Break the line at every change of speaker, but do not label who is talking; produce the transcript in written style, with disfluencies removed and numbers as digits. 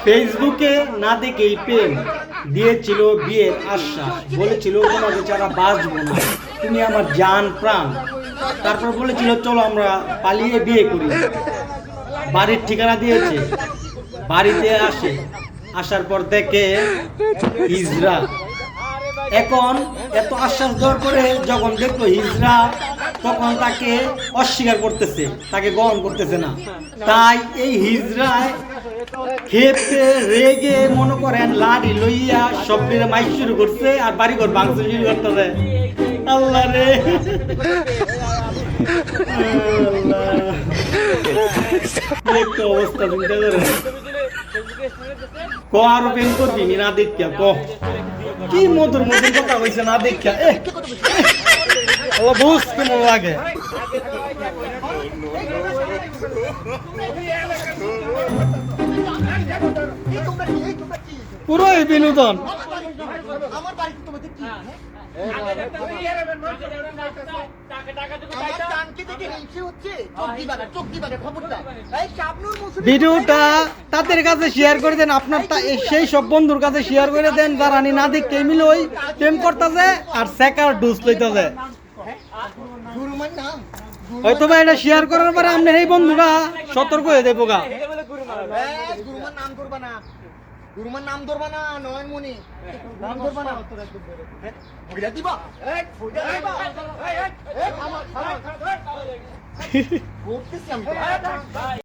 ফেসবুকে না দেখেই প্রেম দিয়েছিল বিয়ের আশ্বাস, বলেছিল তোমাকে ছাড়া বাঁচবো না, তুমি আমার জান প্রাণ। তারপর বলেছিল চলো আমরা পালিয়ে বিয়ে করি। বাড়ির ঠিকানা দিয়েছে, বাড়িতে আসার পর দেখে হিজড়া। এখন এত আশ্বাস দেওয়ার পরে যখন দেখলো হিজড়া, তখন তাকে অস্বীকার করতেছে, তাকে গ্রহণ করতেছে না। তাই এই হিজড়ায় খেপে রেগে মনে করেন লাড়ি লইয়া সবটিরে মাইক শুরু করছে আর বাড়িঘর ভাঙচুর শুরু করতেছে। আল্লাহ রে, একটা অবস্থা চিন্তা করে ক আরো প্রেম করবি না দেখিয়া ক কি মধুর মধুর কথা হয়েছে না দেখিয়া বুঝ কেমন লাগে। পুরোই বিনোদন। ভিডিওটা তাদের কাছে শেয়ার করে দেন, আপনার সেই সব বন্ধুর কাছে শেয়ার করে দেন যারা না দেখে মিলে ওই প্রেম করতেছে আর সেকার ডুস লইতেছে। হয়তো বা এটা শেয়ার করার পরে আপনার এই বন্ধুরা সতর্ক হয়ে দেবো গা। গুরুমার নাম ধরবা না, নয়নমণি নাম ধরবা না, ভইরা দিবা ভইরা দিবা।